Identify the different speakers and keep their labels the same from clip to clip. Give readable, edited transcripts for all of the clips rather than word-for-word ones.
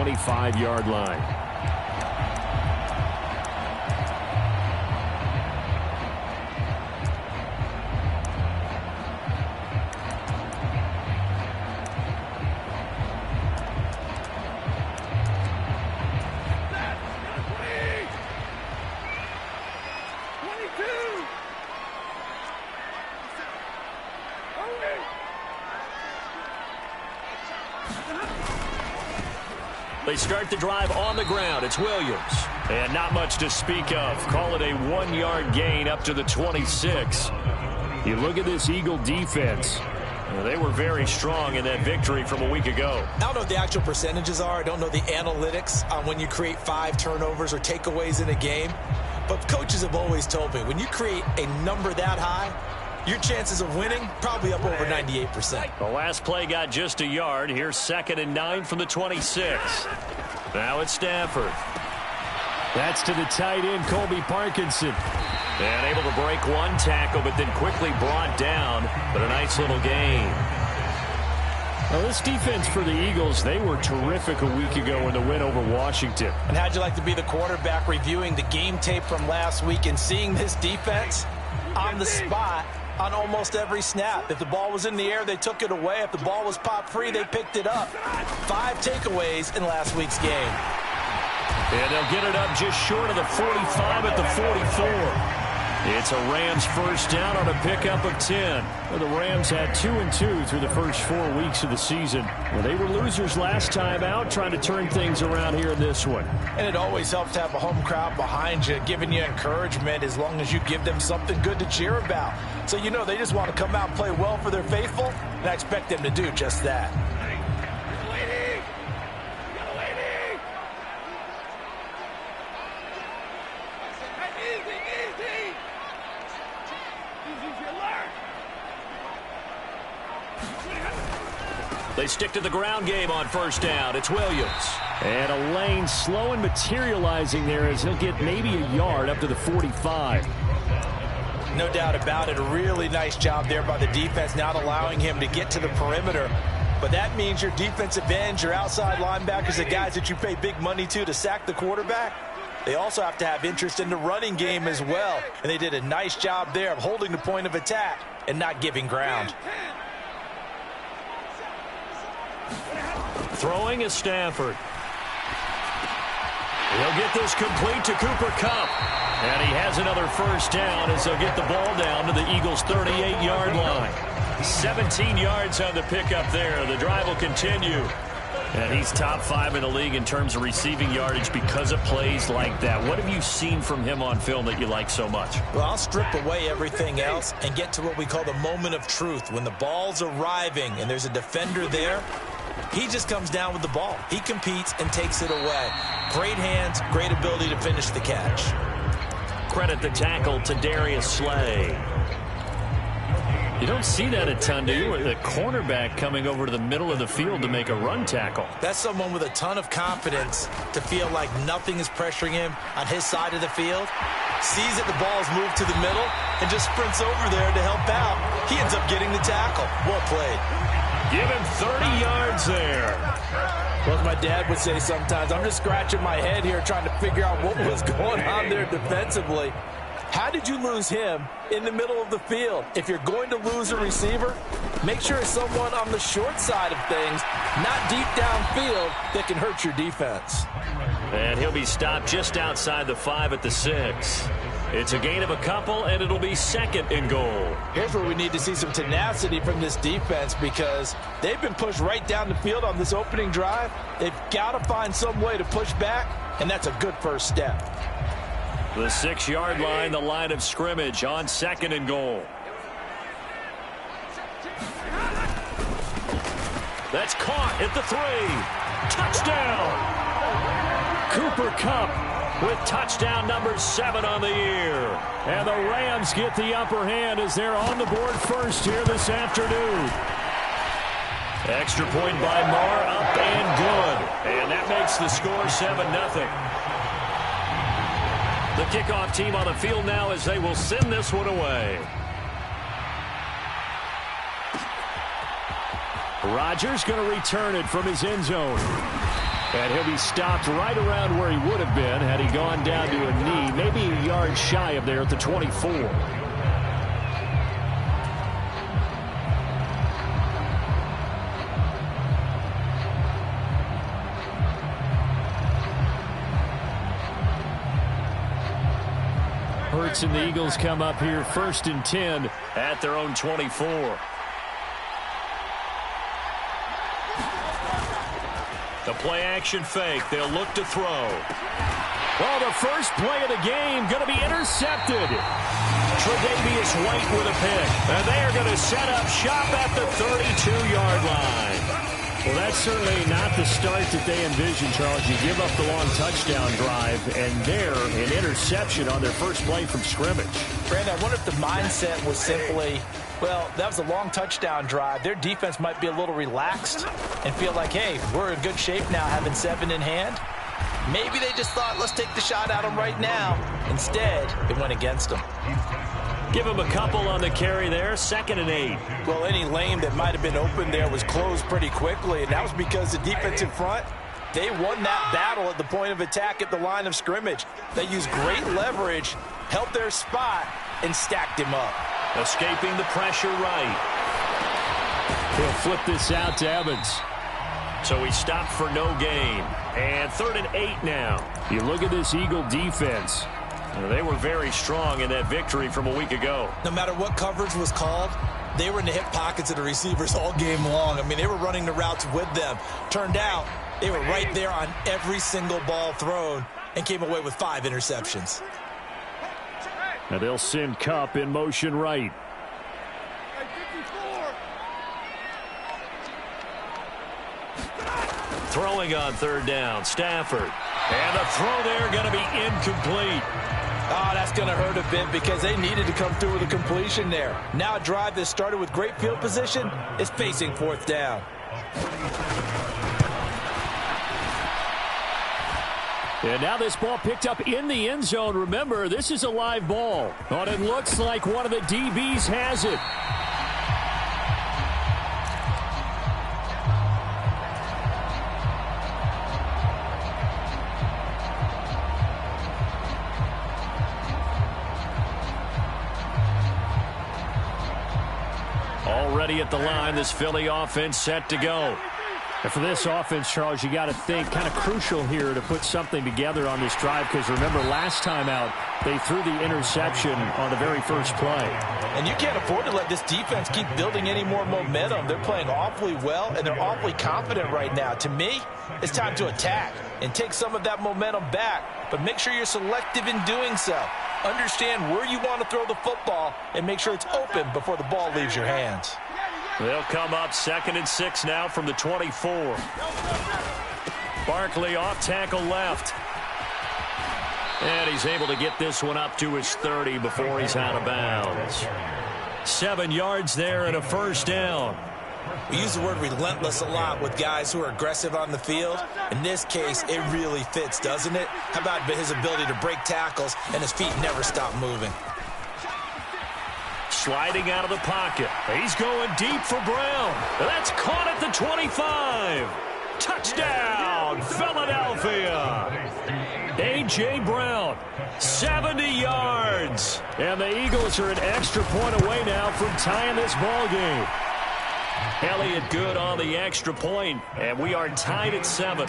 Speaker 1: 25-yard line.
Speaker 2: They start the drive on the ground. It's Williams. And not much to speak of. Call it a 1-yard gain up to the 26.
Speaker 1: You look at this Eagle defense.
Speaker 2: They were very strong in that victory from a week ago.
Speaker 3: I don't know what the actual percentages are. I don't know the analytics on when you create 5 turnovers or takeaways in a game. But coaches have always told me, when you create a number that high, your chances of winning probably up over 98%.
Speaker 2: The last play got just a yard. Here's 2nd and 9 from the 26. Now it's Stafford.
Speaker 1: That's to the tight end, Colby Parkinson.
Speaker 2: And able to break one tackle, but then quickly brought down. But a nice little gain.
Speaker 1: Well, this defense for the Eagles, they were terrific a week ago in the win over Washington.
Speaker 3: And how'd you like to be the quarterback reviewing the game tape from last week and seeing this defense on the spot on almost every snap? If the ball was in the air, they took it away. If the ball was popped free, they picked it up. 5 takeaways in last week's game.
Speaker 2: And they'll get it up just short of the 45 at the 44. It's a Rams first down on a pickup of 10.
Speaker 1: Well, the Rams had 2-2 through the first 4 weeks of the season. Well, they were losers last time out, trying to turn things around here in this one.
Speaker 3: And it always helps to have a home crowd behind you, giving you encouragement as long as you give them something good to cheer about. So you know they just want to come out and play well for their faithful, and I expect them to do just that.
Speaker 2: They stick to the ground game on first down. It's Williams.
Speaker 1: And a lane slow and materializing there as he'll get maybe a yard up to the 45.
Speaker 3: No doubt about it. A really nice job there by the defense, not allowing him to get to the perimeter. But that means your defensive ends, your outside linebackers, the guys that you pay big money to sack the quarterback, they also have to have interest in the running game as well. And they did a nice job there of holding the point of attack and not giving ground.
Speaker 2: Throwing is Stafford. He'll get this complete to Cooper Kupp. And he has another first down as they'll get the ball down to the Eagles' 38-yard line. 17 yards on the pickup there. The drive will continue. And he's top 5 in the league in terms of receiving yardage because of plays like that. What have you seen from him on film that you like so much?
Speaker 3: Well, I'll strip away everything else and get to what we call the moment of truth. When the ball's arriving and there's a defender there, he just comes down with the ball. He competes and takes it away. Great hands, great ability to finish the catch.
Speaker 2: Credit the tackle to Darius Slay.
Speaker 1: You don't see that a ton, do you? The cornerback coming over to the middle of the field to make a run tackle.
Speaker 3: That's someone with a ton of confidence to feel like nothing is pressuring him on his side of the field. Sees that the ball's moved to the middle and just sprints over there to help out. He ends up getting the tackle. Well played.
Speaker 2: Give him 30 yards there.
Speaker 3: Well, as my dad would say sometimes, I'm just scratching my head here trying to figure out what was going on there defensively. How did you lose him in the middle of the field? If you're going to lose a receiver, make sure it's someone on the short side of things, not deep downfield, that can hurt your defense.
Speaker 2: And he'll be stopped just outside the 5 at the 6. It's a gain of a couple, and it'll be 2nd and goal.
Speaker 3: Here's where we need to see some tenacity from this defense because they've been pushed right down the field on this opening drive. They've got to find some way to push back, and that's a good first step.
Speaker 2: The 6-yard line, the line of scrimmage on 2nd and goal. That's caught at the 3. Touchdown! Cooper Kupp with touchdown number 7 on the year.
Speaker 1: And the Rams get the upper hand as they're on the board first here this afternoon.
Speaker 2: Extra point by Marr, up and good. And that makes the score 7-0. The kickoff team on the field now as they will send this one away.
Speaker 1: Rodgers going to return it from his end zone. And he'll be stopped right around where he would have been had he gone down to a knee, maybe a yard shy of there at the 24. Hurts and the Eagles come up here 1st and 10
Speaker 2: at their own 24. The play action fake. They'll look to throw.
Speaker 1: Well, the first play of the game going to be intercepted.
Speaker 2: Tre'Davious White with a pick. And they are going to set up shop at the 32-yard line.
Speaker 1: Well, that's certainly not the start that they envisioned, Charles. You give up the long touchdown drive, and there, an interception on their first play from scrimmage.
Speaker 3: Brandon, I wonder if the mindset was simply, well, that was a long touchdown drive. Their defense might be a little relaxed and feel like, hey, we're in good shape now having 7 in hand. Maybe they just thought, let's take the shot at them right now. Instead, it went against them.
Speaker 2: Give him a couple on the carry there, 2nd and 8.
Speaker 3: Well, any lane that might have been open there was closed pretty quickly, and that was because the defense in front, they won that battle at the point of attack at the line of scrimmage. They used great leverage, helped their spot, and stacked him up.
Speaker 2: Escaping the pressure right.
Speaker 1: He'll flip this out to Evans.
Speaker 2: So he stopped for no gain. And 3rd and 8 now.
Speaker 1: You look at this Eagle defense.
Speaker 2: They were very strong in that victory from a week ago.
Speaker 3: No matter what coverage was called, they were in the hip pockets of the receivers all game long. I mean, they were running the routes with them. Turned out, they were right there on every single ball thrown and came away with 5 interceptions.
Speaker 1: Now they'll send Kupp in motion right.
Speaker 2: Throwing on 3rd down, Stafford. And the throw there going to be incomplete.
Speaker 3: Oh, that's going to hurt a bit because they needed to come through with a completion there. Now a drive that started with great field position is facing 4th down.
Speaker 1: And now this ball picked up in the end zone. Remember, this is a live ball. But it looks like one of the DBs has it.
Speaker 2: Already at the line, this Philly offense set to go.
Speaker 1: And for this offense, Charles, you got to think kind of crucial here to put something together on this drive because remember last time out they threw the interception on the very first play.
Speaker 3: And you can't afford to let this defense keep building any more momentum. They're playing awfully well and they're awfully confident right now. To me, it's time to attack and take some of that momentum back, but make sure you're selective in doing so. Understand where you want to throw the football and make sure it's open before the ball leaves your hands.
Speaker 2: They'll come up 2nd and 6 now from the 24. Barkley off tackle left. And he's able to get this one up to his 30 before he's out of bounds. 7 yards there and a 1st down.
Speaker 3: We use the word relentless a lot with guys who are aggressive on the field. In this case, it really fits, doesn't it? How about his ability to break tackles and his feet never stop moving?
Speaker 2: Sliding out of the pocket. He's going deep for Brown. That's caught at the 25. Touchdown, Philadelphia. A.J. Brown, 70 yards.
Speaker 1: And the Eagles are an extra point away now from tying this ball game.
Speaker 2: Elliott good on the extra point, and we are tied at 7.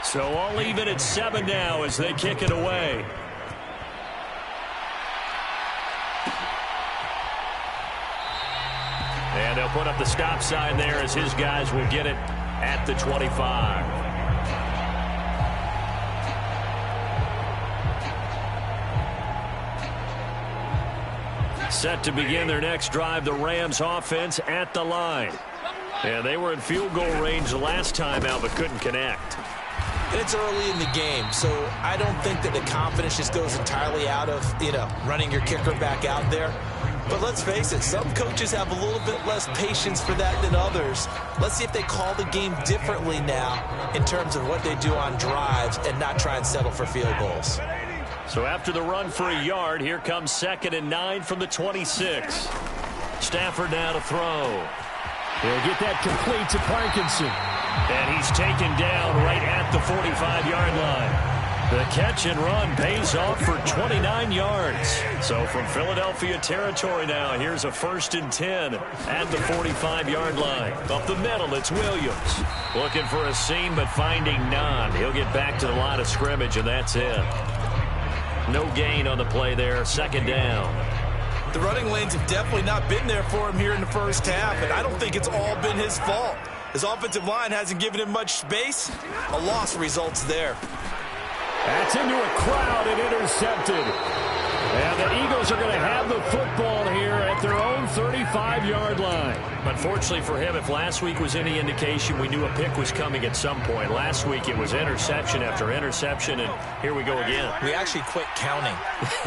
Speaker 2: So all even at 7 now as they kick it away. And they'll put up the stop sign there as his guys will get it at the 25. Set to begin their next drive, the Rams offense at the line. And they were in field goal range the last time out but couldn't connect.
Speaker 3: And it's early in the game, so I don't think that the confidence just goes entirely out of, running your kicker back out there. But let's face it, some coaches have a little bit less patience for that than others. Let's see if they call the game differently now in terms of what they do on drives and not try and settle for field goals.
Speaker 2: So after the run for a yard, here comes 2nd and 9 from the 26. Stafford now to throw.
Speaker 1: He'll get that complete to Parkinson.
Speaker 2: And he's taken down right at the 45-yard line. The catch and run pays off for 29 yards. So from Philadelphia territory now, here's a 1st and 10 at the 45-yard line. Up the middle, it's Williams. Looking for a seam, but finding none. He'll get back to the line of scrimmage, and that's it. No gain on the play there. 2nd down.
Speaker 3: The running lanes have definitely not been there for him here in the first half, and I don't think it's all been his fault. His offensive line hasn't given him much space. A loss results there.
Speaker 1: That's into a crowd and intercepted. And the Eagles are going to have the football here at their own 35-yard line.
Speaker 2: Unfortunately for him, if last week was any indication, we knew a pick was coming at some point. Last week it was interception after interception, and here we go again.
Speaker 3: We actually quit counting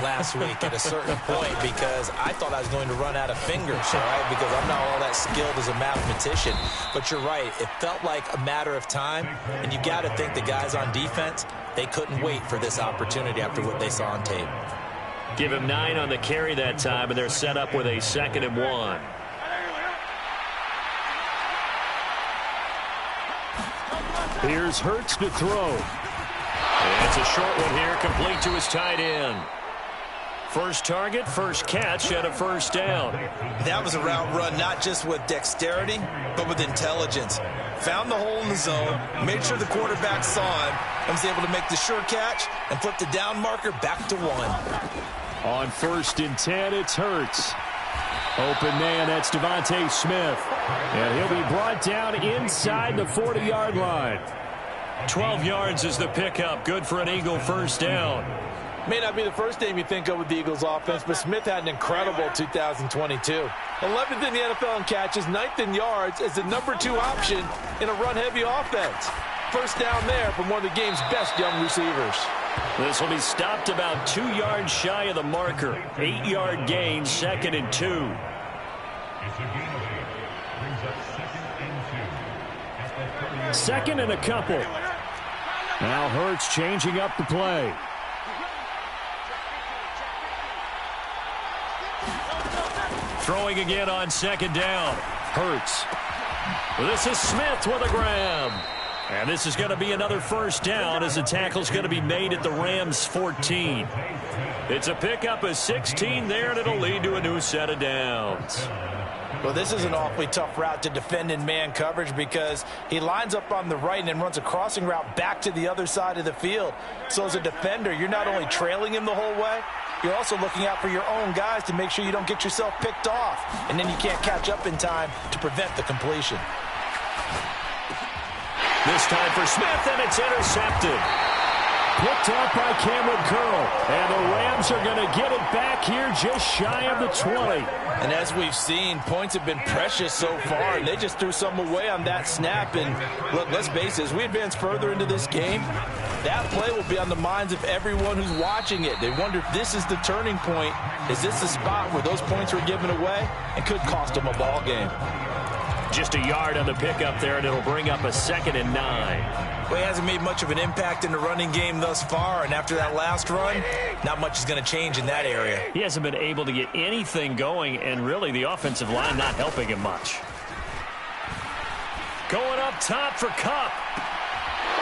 Speaker 3: last week at a certain point because I thought I was going to run out of fingers, right? Because I'm not all that skilled as a mathematician. But you're right. It felt like a matter of time, and you got to think the guys on defense, they couldn't wait for this opportunity after what they saw on tape.
Speaker 2: Give him 9 on the carry that time, and they're set up with a 2nd and 1.
Speaker 1: Here's Hurts to throw.
Speaker 2: And it's a short one here, complete to his tight end. First target, first catch, and a 1st down.
Speaker 3: That was a route run not just with dexterity, but with intelligence. Found the hole in the zone, made sure the quarterback saw him, and was able to make the sure catch and flip the down marker back to 1.
Speaker 1: On 1st and 10, it's Hurts. Open man, that's Devontae Smith. And he'll be brought down inside the 40-yard line.
Speaker 2: 12 yards is the pickup. Good for an Eagle 1st down.
Speaker 3: May not be the first name you think of with the Eagles offense, but Smith had an incredible 2022. 11th in the NFL in catches, 9th in yards as the number 2 option in a run-heavy offense. 1st down there from one of the game's best young receivers.
Speaker 2: This will be stopped about 2 yards shy of the marker. 8-yard gain, 2nd and 2.
Speaker 1: Second and a couple. Now Hurts changing up the play.
Speaker 2: Throwing again on 2nd down.
Speaker 1: Hurts.
Speaker 2: This is Smith with a grab. And this is going to be another 1st down as the tackle's going to be made at the Rams 14. It's a pickup of 16 there, and it'll lead to a new set of downs.
Speaker 3: Well, this is an awfully tough route to defend in man coverage because he lines up on the right and then runs a crossing route back to the other side of the field. So as a defender, you're not only trailing him the whole way, you're also looking out for your own guys to make sure you don't get yourself picked off. And then you can't catch up in time to prevent the completion.
Speaker 2: This time for Smith, and it's intercepted.
Speaker 1: Picked off by Cameron Curl. And the Rams are going to get it back here just shy of the 20.
Speaker 3: And as we've seen, points have been precious so far, and they just threw some away on that snap. And look, let's face it, as we advance further into this game, that play will be on the minds of everyone who's watching it. They wonder if this is the turning point. Is this the spot where those points were given away and could cost them a ball game?
Speaker 2: Just a yard on the pickup there, and it'll bring up a 2nd and 9.
Speaker 3: Well, he hasn't made much of an impact in the running game thus far, and after that last run, not much is going to change in that area.
Speaker 2: He hasn't been able to get anything going, and really the offensive line not helping him much. Going up top for Kupp.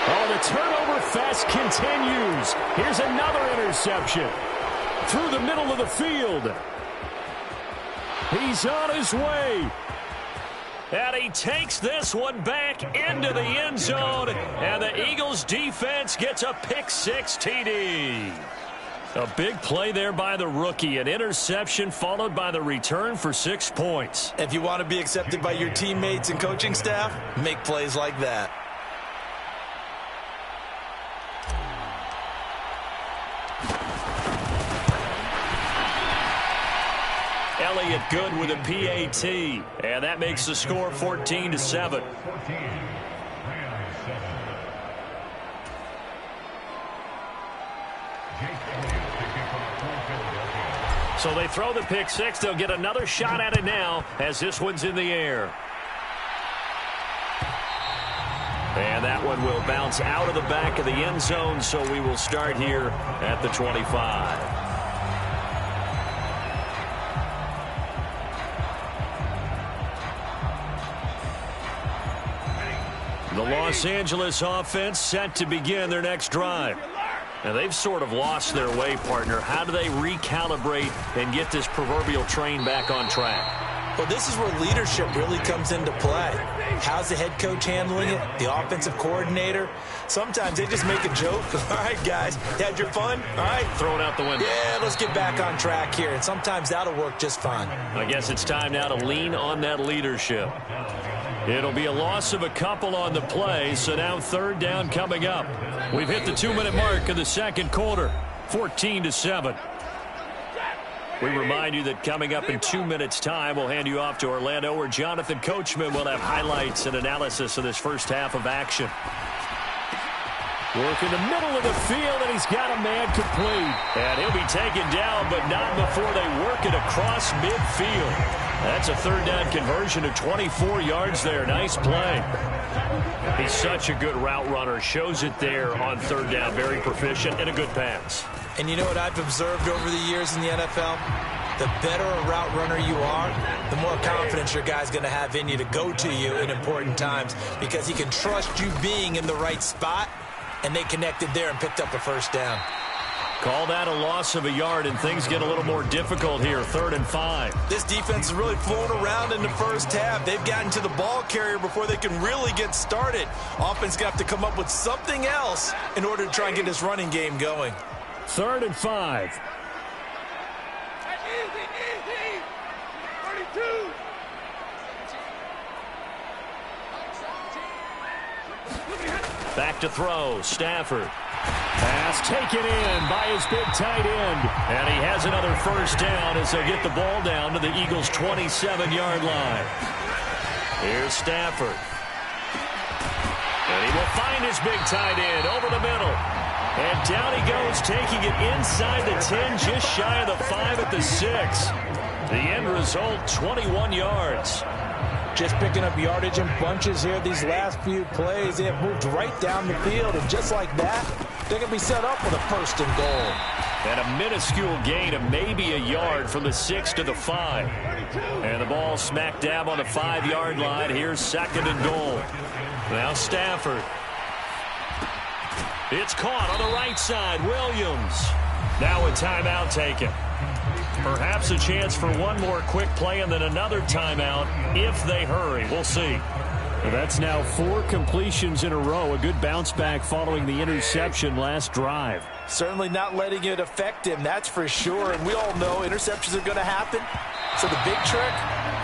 Speaker 1: Oh, the turnover fest continues. Here's another interception. Through the middle of the field. He's on his way.
Speaker 2: And he takes this one back into the end zone. And the Eagles defense gets a pick-6 TD. A big play there by the rookie. An interception followed by the return for 6 points.
Speaker 3: If you want to be accepted by your teammates and coaching staff, make plays like that.
Speaker 2: Elliott good with a PAT. And that makes the score 14-7. So they throw the pick-6. They'll get another shot at it now as this one's in the air. And that one will bounce out of the back of the end zone, so we will start here at the 25. The Los Angeles offense set to begin their next drive. Now, they've sort of lost their way, partner. How do they recalibrate and get this proverbial train back on track?
Speaker 3: Well, this is where leadership really comes into play. How's the head coach handling it? The offensive coordinator? Sometimes they just make a joke. All right, guys, had your fun? All right.
Speaker 2: Throw it out the window.
Speaker 3: Yeah, let's get back on track here. And sometimes that'll work just fine.
Speaker 2: I guess it's time now to lean on that leadership. It'll be a loss of a couple on the play, so now third down coming up. We've hit the 2-minute mark of the second quarter, 14-7. We remind you that coming up in 2 minutes' time, we'll hand you off to Orlando, where Jonathan Coachman will have highlights and analysis of this first half of action.
Speaker 1: Work in the middle of the field, and he's got a man complete.
Speaker 2: And he'll be taken down, but not before they work it across midfield. That's a third down conversion of 24 yards there. Nice play. He's such a good route runner. Shows it there on third down. Very proficient and a good pass.
Speaker 3: And you know what I've observed over the years in the NFL? The better a route runner you are, the more confidence your guy's going to have in you to go to you in important times, because he can trust you being in the right spot, and they connected there and picked up a first down.
Speaker 2: Call that a loss of a yard, and things get a little more difficult here, 3rd and 5.
Speaker 3: This defense is really flown around in the first half. They've gotten to the ball carrier before they can really get started. Offense going to have to come up with something else in order to try and get this running game going.
Speaker 1: 3rd and 5.
Speaker 2: Back to throw, Stafford.
Speaker 1: Pass taken in by his big tight end.
Speaker 2: And he has another first down as they get the ball down to the Eagles' 27-yard line. Here's Stafford. And he will find his big tight end over the middle. And down he goes, taking it inside the 10, just shy of the 5 at the 6. The end result, 21 yards.
Speaker 3: Just picking up yardage in bunches here these last few plays. They have moved right down the field, and just like that, they're going to be set up with a 1st and goal.
Speaker 2: And a minuscule gain of maybe a yard from the 6 to the 5. And the ball smack dab on the 5-yard line. Here's 2nd and goal. Now Stafford. It's caught on the right side. Williams. Now a timeout taken. Perhaps a chance for one more quick play and then another timeout if they hurry. We'll see.
Speaker 1: That's now 4 completions in a row. A good bounce back following the interception last drive.
Speaker 3: Certainly not letting it affect him, that's for sure. And we all know interceptions are going to happen. So the big trick,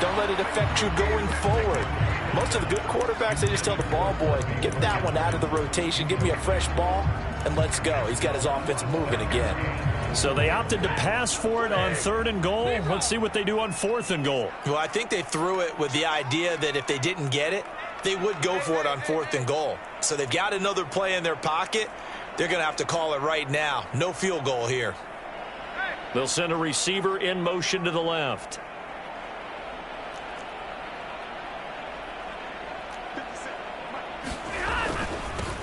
Speaker 3: don't let it affect you going forward. Most of the good quarterbacks, they just tell the ball boy, get that one out of the rotation, give me a fresh ball, and let's go. He's got his offense moving again.
Speaker 1: So they opted to pass for it on 3rd and goal. Let's see what they do on 4th and goal.
Speaker 3: Well, I think they threw it with the idea that if they didn't get it, they would go for it on 4th and goal. So they've got another play in their pocket. They're going to have to call it right now. No field goal here.
Speaker 2: They'll send a receiver in motion to the left.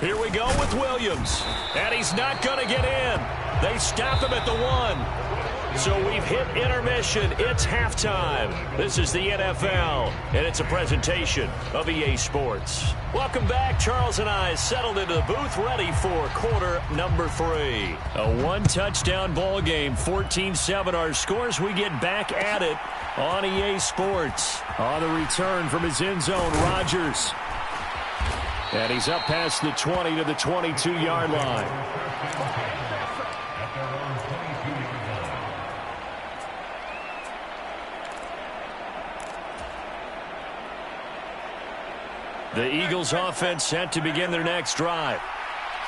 Speaker 2: Here we go with Williams. And he's not going to get in. They stop him at the 1. So we've hit intermission. It's halftime. This is the NFL, and it's a presentation of EA Sports. Welcome back. Charles and I settled into the booth, ready for quarter number 3.
Speaker 1: A 1-touchdown ball game, 14-7 our scores. We get back at it on EA Sports. On the return from his end zone, Rodgers. And he's up past the 20 to the 22-yard line. The Eagles offense set to begin their next drive.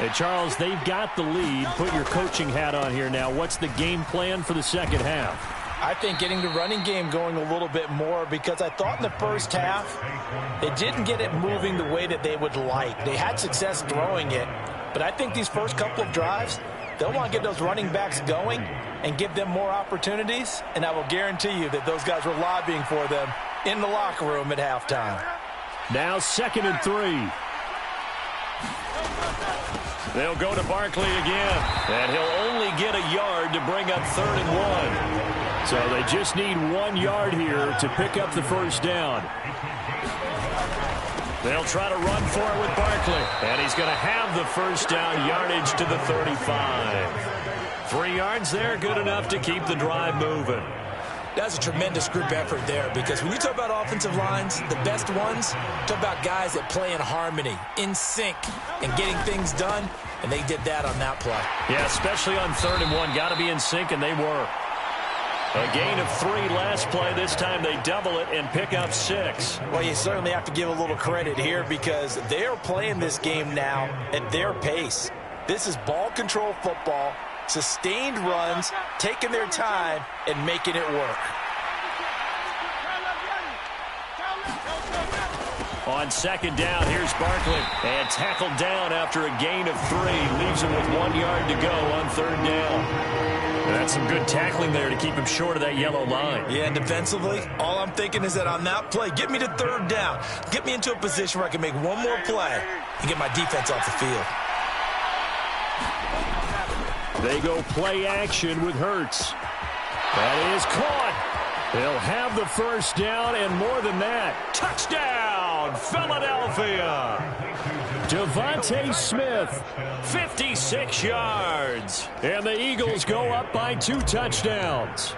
Speaker 1: And Charles, they've got the lead. Put your coaching hat on here now. What's the game plan for the second half?
Speaker 3: I think getting the running game going a little bit more, because I thought in the first half they didn't get it moving the way that they would like. They had success throwing it, but I think these first couple of drives, they'll want to get those running backs going and give them more opportunities, and I will guarantee you that those guys were lobbying for them in the locker room at halftime.
Speaker 1: Now 2nd and 3.
Speaker 2: They'll go to Barkley again, and he'll only get a yard to bring up 3rd and 1.
Speaker 1: So they just need 1 yard here to pick up the first down. They'll try to run for it with Barkley. And he's going to have the first down, yardage to the 35. 3 yards there, good enough to keep the drive moving.
Speaker 3: That's a tremendous group effort there, because when you talk about offensive lines, the best ones, talk about guys that play in harmony, in sync, and getting things done, and they did that on that play.
Speaker 1: Yeah, especially on 3rd and 1. Got to be in sync, and they were. A gain of 3 last play. This time they double it and pick up 6.
Speaker 3: Well, you certainly have to give a little credit here, because they are playing this game now at their pace. This is ball control football. Sustained runs, taking their time, and making it work.
Speaker 1: On 2nd down, here's Barkley. And tackled down after a gain of 3. Leaves him with 1 yard to go on 3rd down. That's some good tackling there to keep him short of that yellow line.
Speaker 3: Yeah, and defensively, all I'm thinking is that on that play, get me to 3rd down. Get me into a position where I can make one more play and get my defense off the field.
Speaker 1: They go play action with Hurts. That is caught. They'll have the first down, and more than that. Touchdown, Philadelphia. Devontae Smith, 56 yards. And the Eagles go up by 2 touchdowns.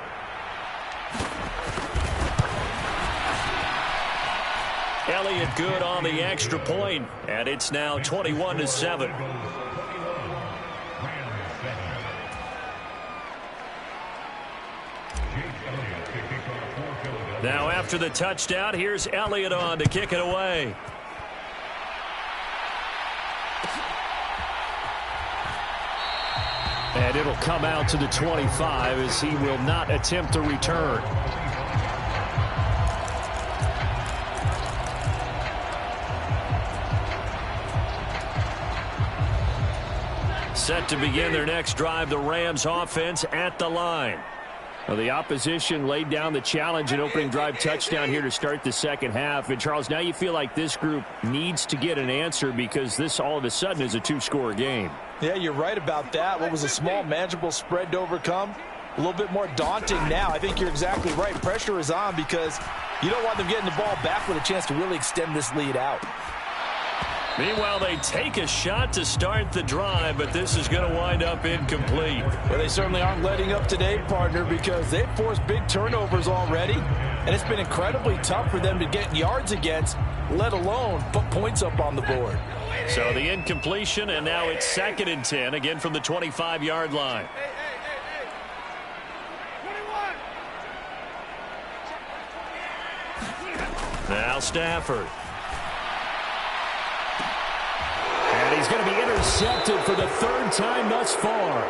Speaker 1: Elliott good on the extra point, and it's now 21-7. Now after the touchdown, here's Elliott on to kick it away. And it'll come out to the 25 as he will not attempt to return. Set to begin their next drive, the Rams offense at the line. Well, the opposition laid down the challenge and opening drive touchdown here to start the second half. And, Charles, now you feel like this group needs to get an answer because this all of a sudden is a 2-score game.
Speaker 3: Yeah, you're right about that. What was a small, manageable spread to overcome? A little bit more daunting now. I think you're exactly right. Pressure is on because you don't want them getting the ball back with a chance to really extend this lead out.
Speaker 1: Meanwhile, they take a shot to start the drive, but this is going to wind up incomplete.
Speaker 3: Well, they certainly aren't letting up today, partner, because they've forced big turnovers already, and it's been incredibly tough for them to get yards against, let alone put points up on the board.
Speaker 1: So the incompletion, and now it's 2nd and 10, again from the 25-yard line. Now Stafford. And he's going to be intercepted for the 3rd time thus far.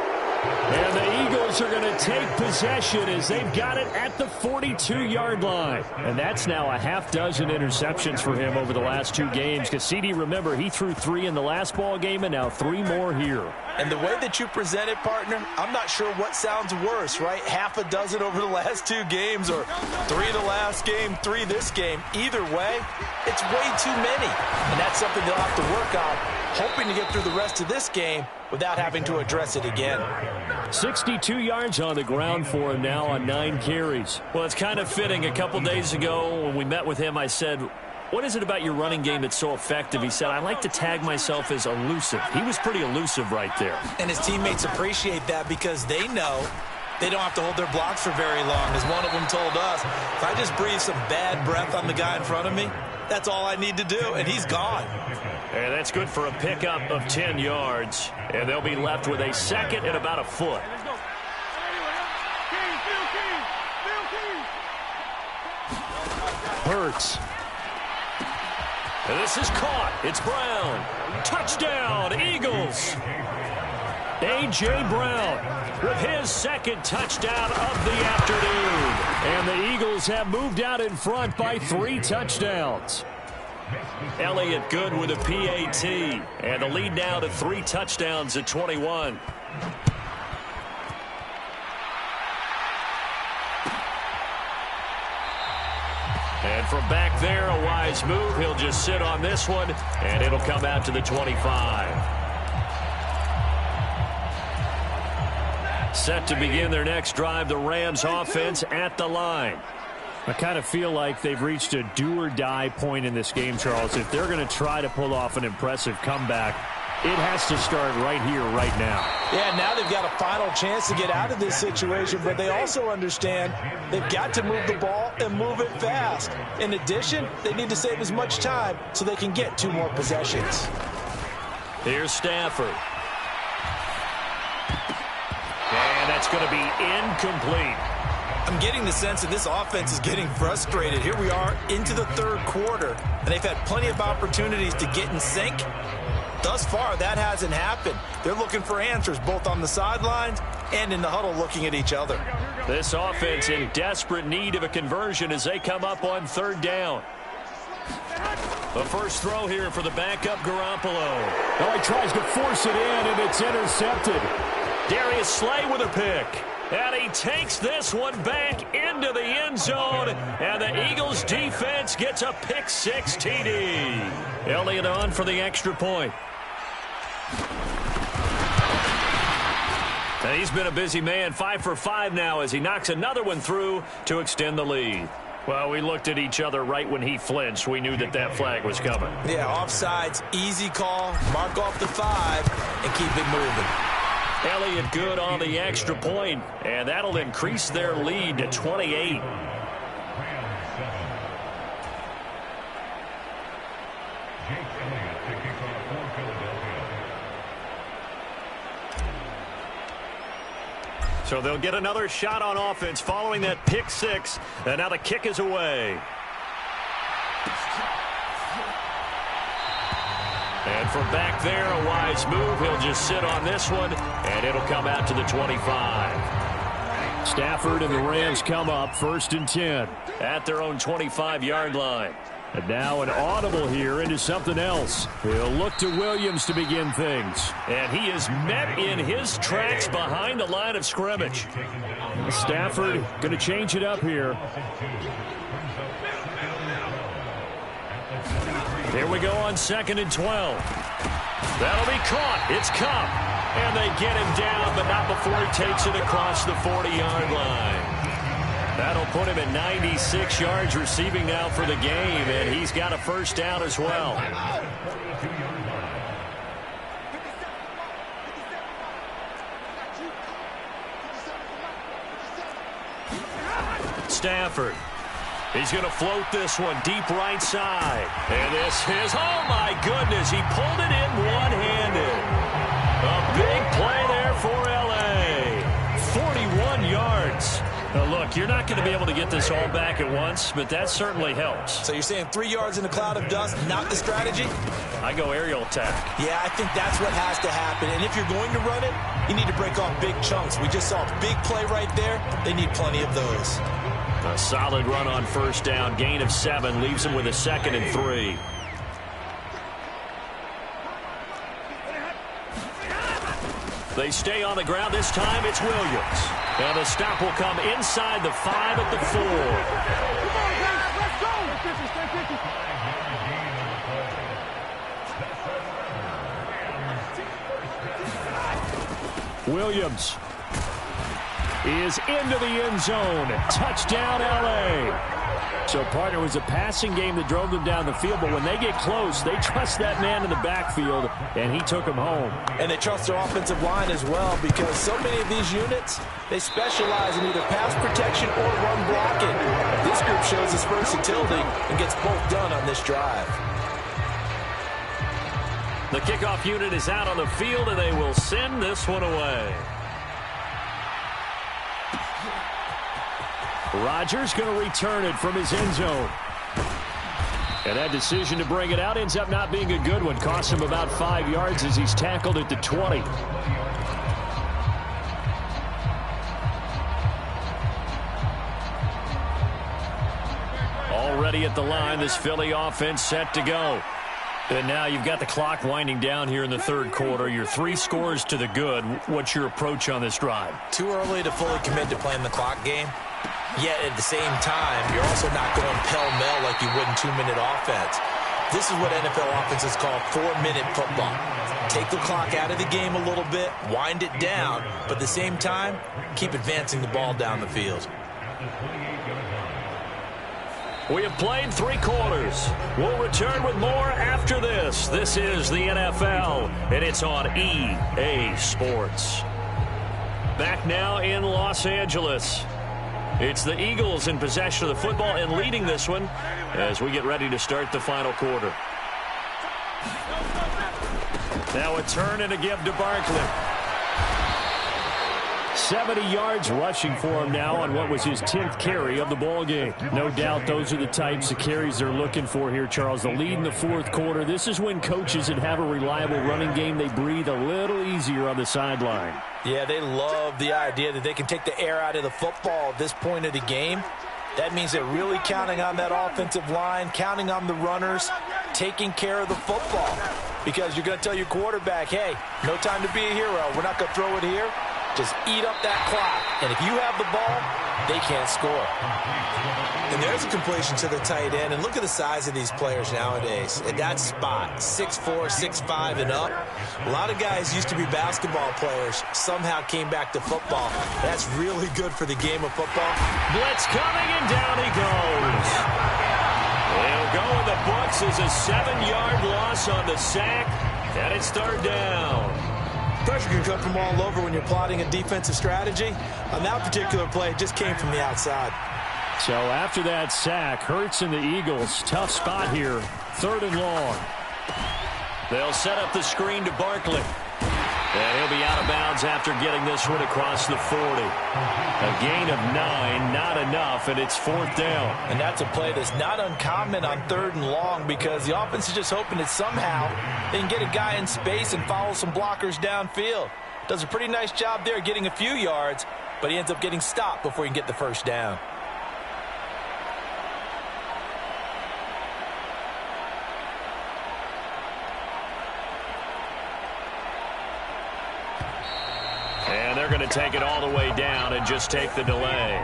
Speaker 1: And the Eagles are going to take possession as they've got it at the 42-yard line. And that's now a half dozen interceptions for him over the last 2 games. Because CD, remember, he threw 3 in the last ball game and now 3 more here.
Speaker 3: And the way that you present it, partner, I'm not sure what sounds worse, right? Half a dozen over the last 2 games or 3 the last game, 3 this game. Either way, it's way too many. And that's something they'll have to work on, hoping to get through the rest of this game without having to address it again.
Speaker 1: 62 yards on the ground for him now on 9 carries. Well, it's kind of fitting. A couple days ago when we met with him, I said, what is it about your running game that's so effective? He said, I like to tag myself as elusive. He was pretty elusive right there.
Speaker 3: And his teammates appreciate that because they know they don't have to hold their blocks for very long. As one of them told us, if I just breathe some bad breath on the guy in front of me, that's all I need to do, and he's gone.
Speaker 1: And that's good for a pickup of 10 yards. And they'll be left with a 2nd and about a foot. Hurts. And this is caught. It's Brown. Touchdown, Eagles. A.J. Brown with his 2nd touchdown of the afternoon. And the Eagles have moved out in front by 3 touchdowns. Elliott good with a PAT. And the lead now to 3 touchdowns at 21. And from back there, a wise move. He'll just sit on this one, and it'll come out to the 25. Set to begin their next drive, the Rams offense at the line. I kind of feel like they've reached a do-or-die point in this game, Charles. If they're going to try to pull off an impressive comeback, it has to start right here, right now.
Speaker 3: Yeah, now they've got a final chance to get out of this situation, but they also understand they've got to move the ball and move it fast. In addition, they need to save as much time so they can get 2 more possessions.
Speaker 2: Here's Stafford. And that's going to be incomplete.
Speaker 3: I'm getting the sense that this offense is getting frustrated. Here we are into the 3rd quarter, and they've had plenty of opportunities to get in sync. Thus far, that hasn't happened. They're looking for answers both on the sidelines and in the huddle looking at each other.
Speaker 2: This offense in desperate need of a conversion as they come up on 3rd down. The first throw here for the backup Garoppolo.
Speaker 1: Well, he tries to force it in, and it's intercepted.
Speaker 2: Darius Slay with a pick. And he takes this one back into the end zone. And the Eagles defense gets a pick-6 TD. Elliott on for the extra point. And he's been a busy man, 5 for 5 now as he knocks another one through to extend the lead. Well, we looked at each other right when he flinched. We knew that that flag was coming.
Speaker 3: Yeah, offsides, easy call, mark off the 5, and keep it moving.
Speaker 2: Elliott good on the extra point, and that'll increase their lead to 28. So they'll get another shot on offense following that pick-6, and now the kick is away. And from back there, a wise move. He'll just sit on this one, and it'll come out to the 25.
Speaker 1: Stafford and the Rams come up 1st and 10
Speaker 2: at their own 25-yard line.
Speaker 1: And now an audible here into something else. He'll look to Williams to begin things.
Speaker 2: And he is met in his tracks behind the line of scrimmage.
Speaker 1: Stafford going to change it up here.
Speaker 2: Here we go on 2nd and 12. That'll be caught. It's Kupp. And they get him down, but not before he takes it across the 40-yard line. That'll put him at 96 yards receiving now for the game, and he's got a 1st down as well. Stafford. He's going to float this one deep right side. And this is, oh my goodness, he pulled it in one-handed. A big play there for L.A. 41 yards. Now look, you're not going to be able to get this all back at once, but that certainly helps.
Speaker 3: So you're saying 3 yards in a cloud of dust, not the strategy?
Speaker 2: I go aerial attack.
Speaker 3: Yeah, I think that's what has to happen. And if you're going to run it, you need to break off big chunks. We just saw a big play right there. They need plenty of those.
Speaker 2: A solid run on 1st down. Gain of 7 leaves him with a 2nd and 3. They stay on the ground. This time it's Williams. And the stop will come inside the 5 at the 4.
Speaker 1: Williams is into the end zone. Touchdown, L.A. So, partner, it was a passing game that drove them down the field, but when they get close, they trust that man in the backfield, and he took them home.
Speaker 3: And they trust their offensive line as well, because so many of these units, they specialize in either pass protection or run blocking. This group shows its versatility and gets both done on this drive.
Speaker 2: The kickoff unit is out on the field, and they will send this one away.
Speaker 1: Rodgers going to return it from his end zone. And that decision to bring it out ends up not being a good one. Costs him about 5 yards as he's tackled at the 20.
Speaker 2: Already at the line, this Philly offense set to go. And now you've got the clock winding down here in the 3rd quarter. You're 3 scores to the good. What's your approach on this drive?
Speaker 3: Too early to fully commit to playing the clock game. Yet at the same time, you're also not going pell-mell like you would in 2-minute offense. This is what NFL offenses call 4-minute football. Take the clock out of the game a little bit, wind it down, but at the same time, keep advancing the ball down the field.
Speaker 1: We have played 3 quarters. We'll return with more after this. This is the NFL, and it's on EA Sports. Back now in Los Angeles. It's the Eagles in possession of the football and leading this one as we get ready to start the final quarter. Now a turn and a give to Barkley. 70 yards rushing for him now on what was his 10th carry of the ball game. No doubt those are the types of carries they're looking for here, Charles. The lead in the fourth quarter. This is when coaches that have a reliable running game, they breathe a little easier on the sideline.
Speaker 3: Yeah, they love the idea that they can take the air out of the football at this point of the game. That means they're really counting on that offensive line, counting on the runners, taking care of the football. Because you're going to tell your quarterback, hey, no time to be a hero. We're not going to throw it here. Just eat up that clock. And if you have the ball, they can't score.
Speaker 4: And there's a completion to the tight end. And look at the size of these players nowadays. At that spot, 6'4", 6'5", and up. A lot of guys used to be basketball players. Somehow came back to football. That's really good for the game of football.
Speaker 1: Blitz coming, and down he goes. He'll go in the books as a 7-yard loss on the sack. And it's third down.
Speaker 3: Pressure can come from all over when you're plotting a defensive strategy. On that particular play, it just came from the outside.
Speaker 1: So after that sack, Hurts and the Eagles, tough spot here, third and long. They'll set up the screen to Barkley. And he'll be out of bounds after getting this one across the 40. A gain of 9, not enough, and it's fourth down.
Speaker 3: And that's a play that's not uncommon on third and long because the offense is just hoping that somehow they can get a guy in space and follow some blockers downfield. Does a pretty nice job there getting a few yards, but he ends up getting stopped before he can get the first down.
Speaker 1: And they're going to take it all the way down and just take the delay.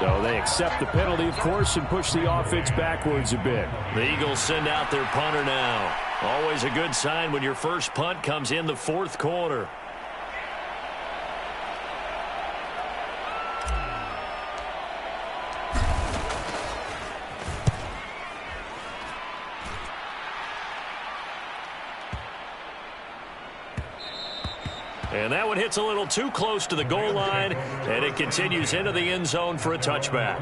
Speaker 1: So they accept the penalty, of course, and push the offense backwards a bit. The Eagles send out their punter now. Always a good sign when your first punt comes in the fourth quarter. And that one hits a little too close to the goal line, and it continues into the end zone for a touchback.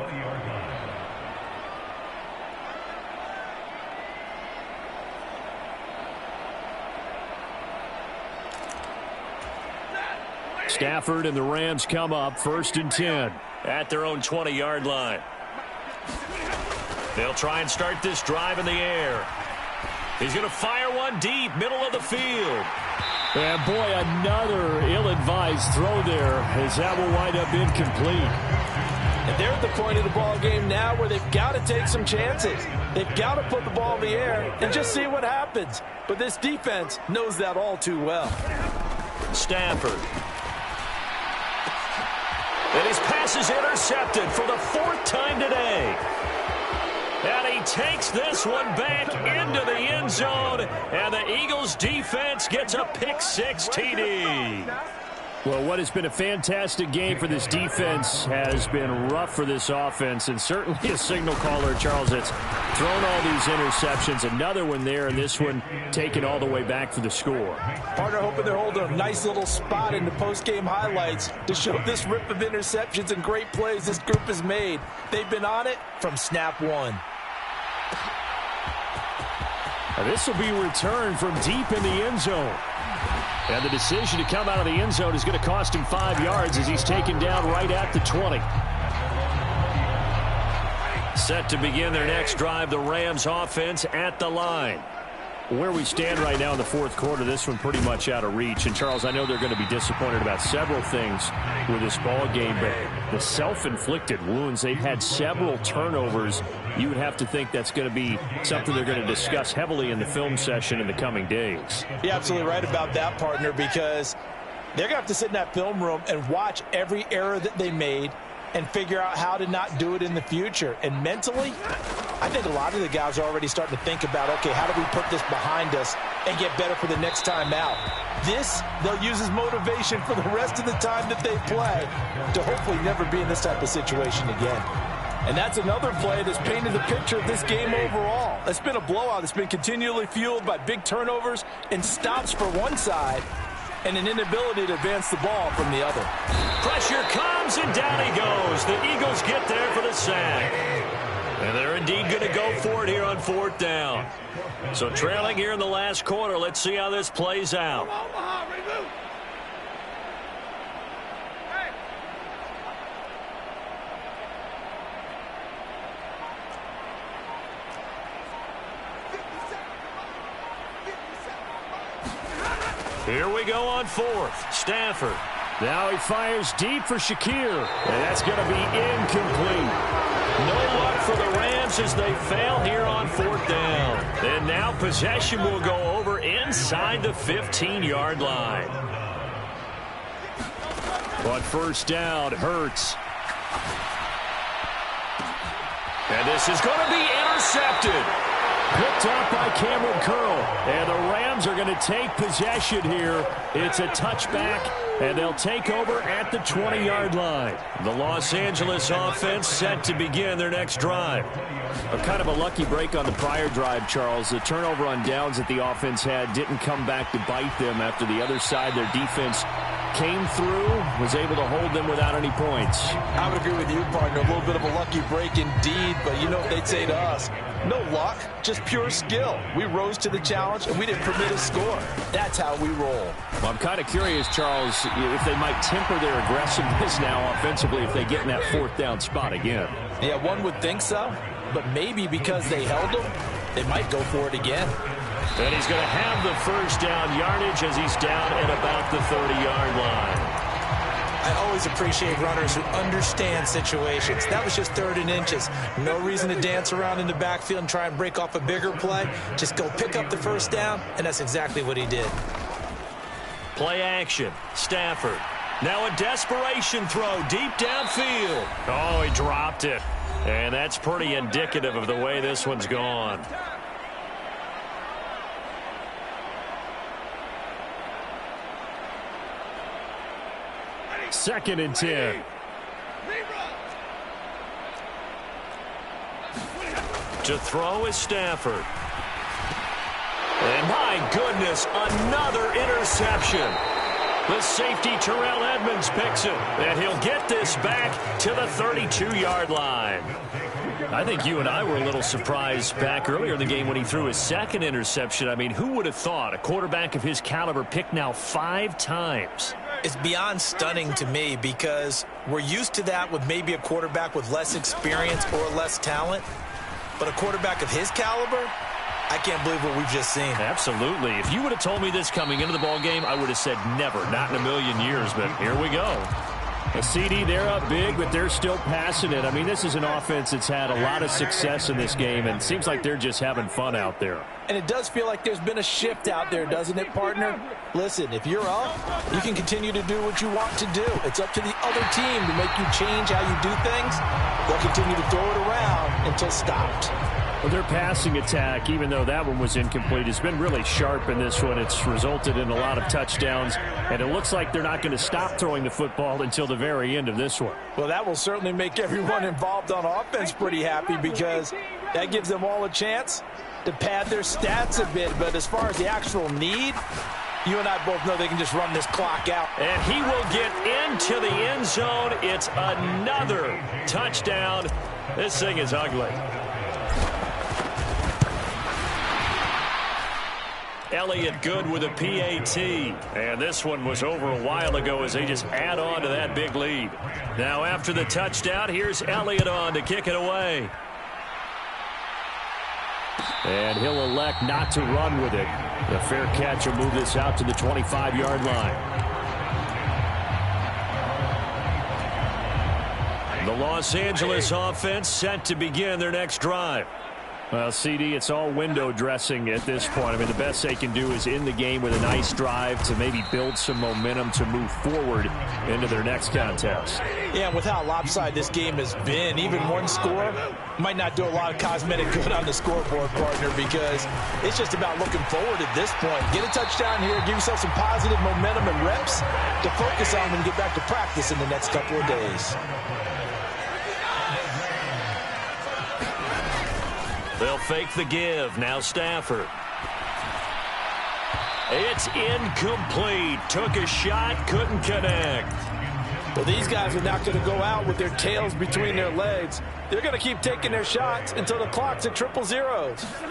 Speaker 1: Stafford and the Rams come up first and 10 at their own 20-yard line. They'll try and start this drive in the air. He's going to fire one deep, middle of the field. And boy, another ill-advised throw there as that will wind up incomplete.
Speaker 3: And they're at the point of the ball game now where they've got to take some chances. They've got to put the ball in the air and just see what happens. But this defense knows that all too well.
Speaker 1: Stafford. And his pass is intercepted for the fourth time today. And he takes this one back into the end zone, and the Eagles defense gets a pick-6 TD. Well, what has been a fantastic game for this defense has been rough for this offense, and certainly a signal caller, Charles, that's thrown all these interceptions. Another one there, and this one taken all the way back for the score.
Speaker 3: Partner hoping they're holding a nice little spot in the post-game highlights to show this rip of interceptions and great plays this group has made. They've been on it from snap one.
Speaker 1: This will be returned from deep in the end zone. And the decision to come out of the end zone is going to cost him 5 yards as he's taken down right at the 20. Set to begin their next drive, the Rams offense at the line. Where we stand right now in the fourth quarter, this one pretty much out of reach. And, Charles, I know they're going to be disappointed about several things with this ball game, but the self-inflicted wounds, they've had several turnovers. You would have to think that's going to be something they're going to discuss heavily in the film session in the coming days.
Speaker 3: You're absolutely right about that, partner, because they're going to have to sit in that film room and watch every error that they made and figure out how to not do it in the future. And mentally, I think a lot of the guys are already starting to think about, okay, how do we put this behind us and get better for the next time out? This, they'll use as motivation for the rest of the time that they play to hopefully never be in this type of situation again. And that's another play that's painted the picture of this game overall. It's been a blowout. It's been continually fueled by big turnovers and stops for one side and an inability to advance the ball from the other.
Speaker 1: Pressure comes, and down he goes. The Eagles get there for the sack. And they're indeed going to go for it here on 4th down. So trailing here in the last quarter. Let's see how this plays out. Here we go on 4th. Stafford. Now he fires deep for Shakir. And that's going to be incomplete. No luck for the Rams as they fail here on 4th down. And now possession will go over inside the 15-yard line. On 1st down, Hurts. And this is going to be intercepted. Picked up by Cameron Curl. And the Rams are going to take possession here. It's a touchback, and they'll take over at the 20-yard line. The Los Angeles offense set to begin their next drive. A kind of a lucky break on the prior drive, Charles. The turnover on downs that the offense had didn't come back to bite them after the other side. Their defense came through, was able to hold them without any points.
Speaker 3: I would agree with you, partner. A little bit of a lucky break indeed, but you know what they'd say to us. No luck, just pure skill. We rose to the challenge, and we didn't permit a score. That's how we roll.
Speaker 1: Well, I'm kind of curious, Charles, if they might temper their aggressiveness now offensively if they get in that 4th down spot again.
Speaker 3: Yeah, one would think so, but maybe because they held them, they might go for it again.
Speaker 1: And he's going to have the 1st down yardage as he's down at about the 30-yard line.
Speaker 4: I always appreciate runners who understand situations. That was just 3rd and inches. No reason to dance around in the backfield and try and break off a bigger play. Just go pick up the 1st down, and that's exactly what he did.
Speaker 1: Play action. Stafford. Now a desperation throw deep downfield. Oh, he dropped it. And that's pretty indicative of the way this one's gone. Second and 10. To throw is Stafford. And my goodness, another interception. The safety Terrell Edmonds picks it, and he'll get this back to the 32-yard line. I think you and I were a little surprised back earlier in the game when he threw his 2nd interception. I mean, who would have thought a quarterback of his caliber picked now 5 times?
Speaker 4: It's beyond stunning to me because we're used to that with maybe a quarterback with less experience or less talent. But a quarterback of his caliber, I can't believe what we've just seen.
Speaker 1: Absolutely. If you would have told me this coming into the ball game, I would have said never, not in a million years. But here we go. A CD, they're up big, but they're still passing it. I mean, this is an offense that's had a lot of success in this game, and it seems like they're just having fun out there.
Speaker 3: And it does feel like there's been a shift out there, doesn't it, partner? Listen, if you're up, you can continue to do what you want to do. It's up to the other team to make you change how you do things. They'll continue to throw it around until stopped.
Speaker 1: Well, their passing attack, even though that one was incomplete, has been really sharp in this one. It's resulted in a lot of touchdowns, and it looks like they're not going to stop throwing the football until the very end of this one.
Speaker 3: Well, that will certainly make everyone involved on offense pretty happy because that gives them all a chance to pad their stats a bit. But as far as the actual need, you and I both know they can just run this clock out.
Speaker 1: And he will get into the end zone. It's another touchdown. This thing is ugly. Elliott good with a PAT. And this one was over a while ago as they just add on to that big lead. Now after the touchdown, here's Elliott on to kick it away. And he'll elect not to run with it. The fair catch will move this out to the 25-yard line. The Los Angeles offense set to begin their next drive. Well, CD, it's all window dressing at this point. I mean, the best they can do is end the game with a nice drive to maybe build some momentum to move forward into their next contest.
Speaker 3: Yeah, with how lopsided this game has been, even one score might not do a lot of cosmetic good on the scoreboard, partner, because it's just about looking forward at this point. Get a touchdown here, give yourself some positive momentum and reps to focus on when you get back to practice in the next couple of days.
Speaker 1: They'll fake the give. Now Stafford. It's incomplete. Took a shot, couldn't connect.
Speaker 3: Well, these guys are not going to go out with their tails between their legs. They're going to keep taking their shots until the clock's at 000.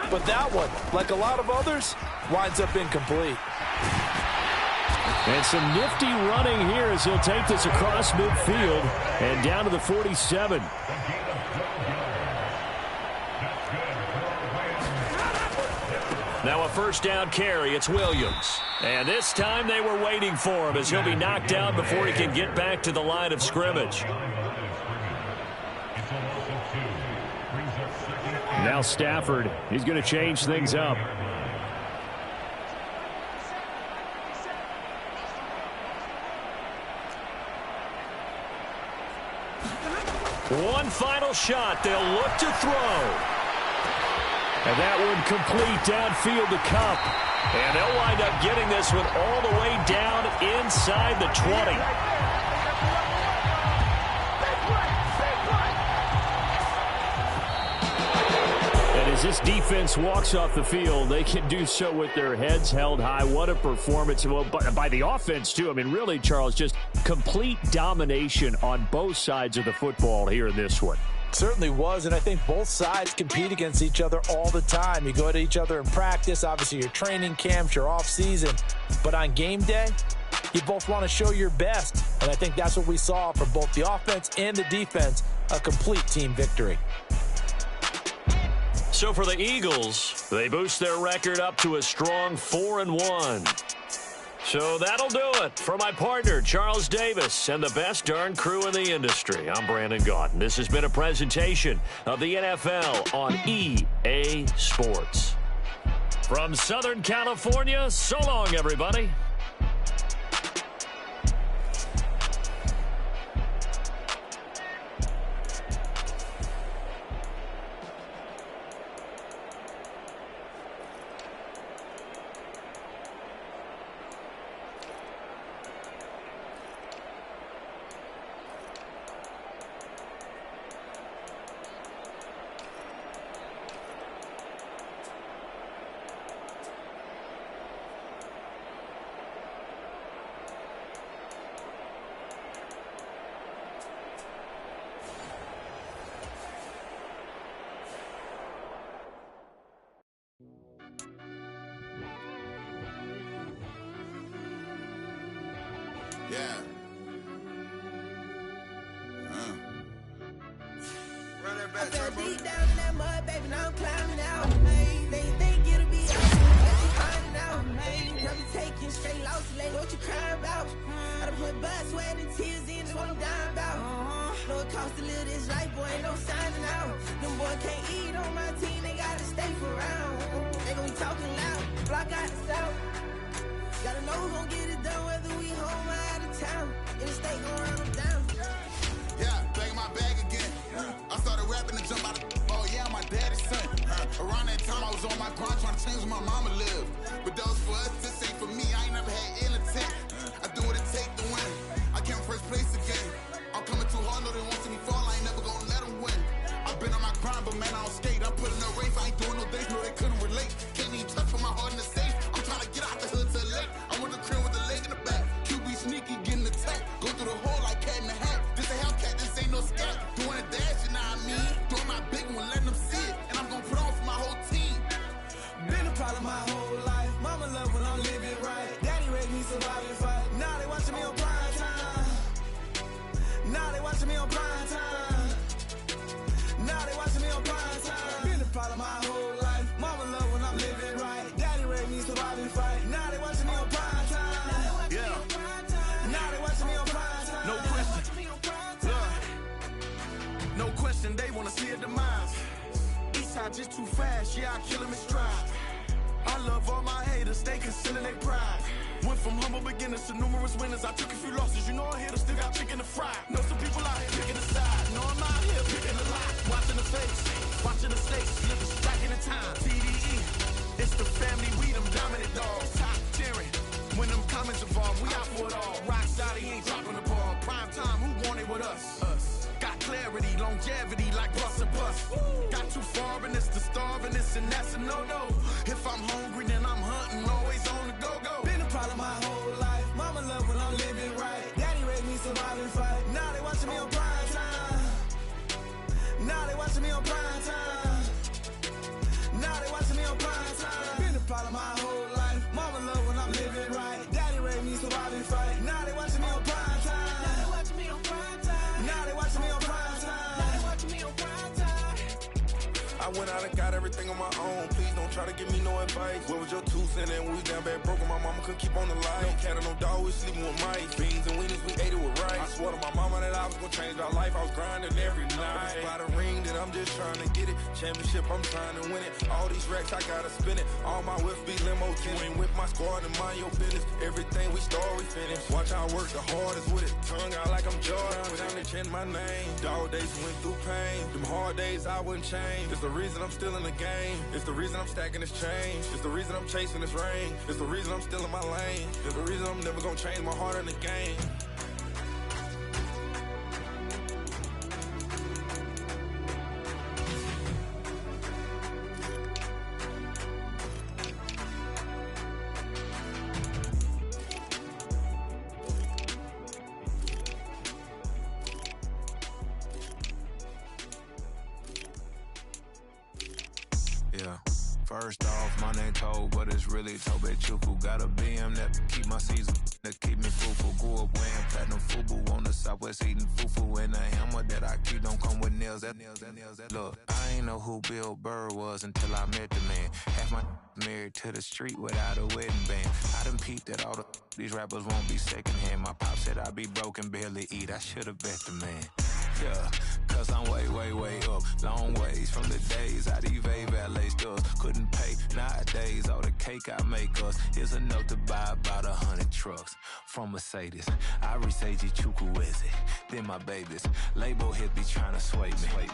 Speaker 3: But that one, like a lot of others, winds up incomplete.
Speaker 1: And some nifty running here as he'll take this across midfield and down to the 47. Now a first down carry. It's Williams. And this time they were waiting for him as he'll be knocked down before he can get back to the line of scrimmage. Now Stafford, he's going to change things up. One final shot. They'll look to throw. And that one complete downfield to Kupp. And they'll wind up getting this one all the way down inside the 20. And as this defense walks off the field, they can do so with their heads held high. What a performance. Well, by the offense, too. I mean, really, Charles, just complete domination on both sides of the football here in this one.
Speaker 3: Certainly was, and I think both sides compete against each other all the time. You go to each other in practice, obviously your training camps, your off season, but on game day, you both want to show your best, and I think that's what we saw from both the offense and the defense, a complete team victory.
Speaker 1: So for the Eagles, they boost their record up to a strong 4-1. So that'll do it for my partner, Charles Davis, and the best darn crew in the industry. I'm Brandon Gaudin. This has been a presentation of the NFL on EA Sports. From Southern California, so long, everybody.
Speaker 5: Yeah. Run that back,
Speaker 6: I fell deep down in that mud, baby, now I'm climbing out. Hey, they think it'll be out, but you finding out. Hey, never taking straight loss, like what you crying about. I done put blood, sweat, and tears in, that's what I'm dying about. Know it costs to live this life, boy, ain't no signing out. Them boy can't eat on my team, they gotta stay for round. They gon' be talking loud, block out the south. Gotta know who gon' get it done, whether we home or out of town. In the state, gon' run them down.
Speaker 5: Yeah, back in my bag again. I started rapping and jump out of, oh yeah, my daddy's son. Around that time I was on my grind trying to change where my mama lived. But that was for us, this ain't for me, I ain't never had ill intent. I do what it take to win. I came first place again. I'm coming too hard, no they won't see me fall, I ain't never gonna let them win. I've been on my grind, but man I don't skate. I'm putting a race, I ain't doing no days, no they couldn't relate. Can't even touch for my heart in the safe. I'm trying to get out the hood to the lake. I'm with the crib with the leg in the back. QB sneaky, getting attacked. Go through the hole like cat in the hat. This a Hellcat, this ain't no scat. Doing a dash, you know what I mean? Doing my big one, letting them see it. And I'm gonna put on for my whole team.
Speaker 6: Been a problem my whole life. Mama love when I'm living right. Daddy raised me survive and fight. Now they watching me on prime time. Now they watching me on prime time. Now they watching me on prime time. Been a problem my whole life. Mama love when I'm living right. Daddy raised me survive and fight. Now they watching me on prime time.
Speaker 5: Yeah.
Speaker 6: Now they watching me on prime time.
Speaker 5: No question. Look. No question, they wanna see a demise. Eastside just too fast, yeah, I kill him in stride. I love all my haters, they concealing their pride. Went from humble beginners to numerous winners. I took a few losses, you know I hit them, still got chicken to fry. Know some people out here picking a side. Know I'm out here picking a lot. Watching the face, watching the stakes, living stacking the time. TDE, it's the family, we them dominant dogs. Top tiering, when them comments involved, we out for it all. Rock side, he ain't dropping the ball. Prime time, who want it with us? Us. Got clarity, longevity like bus and bus. Got too far and it's the starving. confidence, and that's a no-no. If I'm hungry, then I'm hunting, always on the go-go.
Speaker 6: Been a problem my whole life. Mama love when I'm living right. Daddy raised me survive and fight. Now they watching me on prime time. Now they watching me on prime time. Now they watching me on prime time. Been a problem my whole life. Mama love when I'm living right. Daddy raised me survive and fight. Now they watching me on prime time. Now they watching me on prime time. Now they watching me on prime time. Now they watching me on prime time.
Speaker 5: I went out and got everything on my own. Please don't try to give me no advice. What was your 2 cents? And we was down bad broke, and my mama couldn't keep on the light. No cat or no dog, we sleeping with mice. Beans and weenies, we ate it with rice. I swore to my mama that I was gonna change my life. I was grinding every night. By the ring that I'm just trying to get it. Championship, I'm trying to win it. All these racks, I gotta spin it. All my whips be limo tinted. You ain't with my squad and mind your business. Everything we start, we finish. Watch how I work the hardest with it. Tongue out like I'm Jordan. Without they change my name. Dog days went through pain. Them hard days I wouldn't change. It's the reason I'm still in the game. It's the reason I'm stacking this change. It's the reason I'm chasing this rain. It's the reason I'm still in my lane. It's the reason I'm never gonna change my heart in the game.
Speaker 7: Yeah. First off, my name Toad, but it's really Tobe Chuku. Got a BM that keep my season, that keep me fruitful. Grew up wearing platinum FUBU on the Southwest eating fufu. And the hammer that I keep don't come with nails. Look, I ain't know who Bill Burr was until I met the man. Half my married to the street without a wedding band. I done peeped that all these rappers won't be secondhand. My pop said I'd be broke and barely eat. I should've bet the man. Yeah, cause I'm way, way, way up. Long ways from the days I evade valet stores. Couldn't pay nowadays. All the cake I make us is enough to buy about 100 trucks from Mercedes. I resage Chukwueze, then my babies. Label hit be trying to sway me,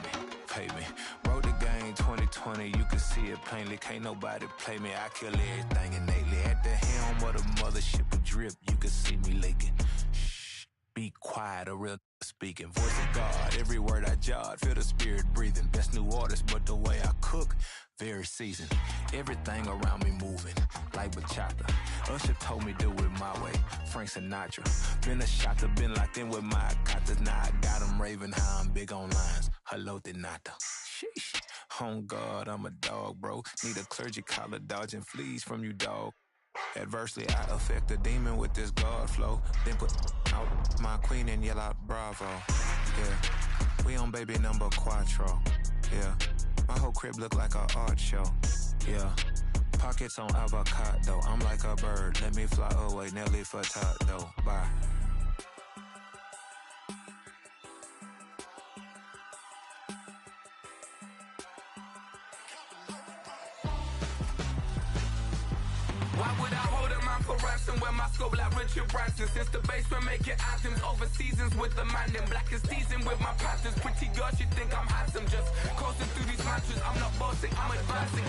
Speaker 7: pay me. Wrote the game 2020, you can see it plainly. Can't nobody play me, I kill everything innately. At the helm of the mothership with drip, you can see me leaking. Shh, be quiet, a real speaking. Voice of God, every word I jot, feel the spirit breathing. Best new artist, but the way I cook, very seasoned. Everything around me moving, like bachata. Usher told me do it my way, Frank Sinatra. Been a shotter, been locked in with my katas. Now I got them raving how I'm big on lines. Hello, Denata. Sheesh. On God, I'm a dog, bro. Need a clergy collar, dodging fleas from you, dog. Adversely, I affect the demon with this God flow. Then put out my queen and yell out bravo. Yeah, we on baby number quattro. Yeah, my whole crib look like an art show. Yeah, pockets on avocado. I'm like a bird, let me fly away. Nelly Furtado, bye.
Speaker 8: Why would I hold a man for ransom when my scope like Richard Branson? Since the basement making anthems over seasons with the man, then black is teasing with my patterns. Pretty girls, you think I'm handsome, just coasting through these mantras. I'm not bossing, I'm advancing.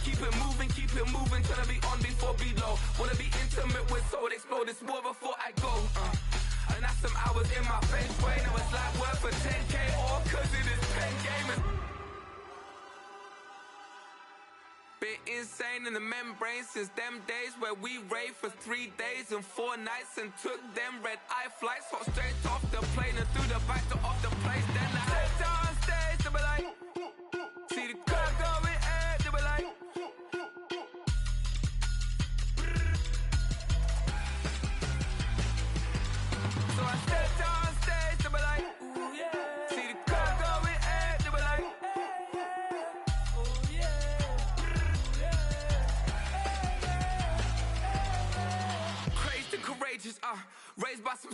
Speaker 8: Keep it moving, tryna be on before below. Wanna be intimate with soul, explode this war before I go. And that's some hours in my face way. Now it's like work for 10K, all cause it is pen gaming. Bit insane in the membrane since them days where we raved for 3 days and 4 nights and took them red eye flights. Hot straight off the plane and through the back to off the place. Then I stepped on stage, they were like, see the crowd going ahead, they were like, so I stepped on stage, they were like, ooh yeah. See the crowd going ahead, they were like, oh yeah. Crazed and courageous, raised by some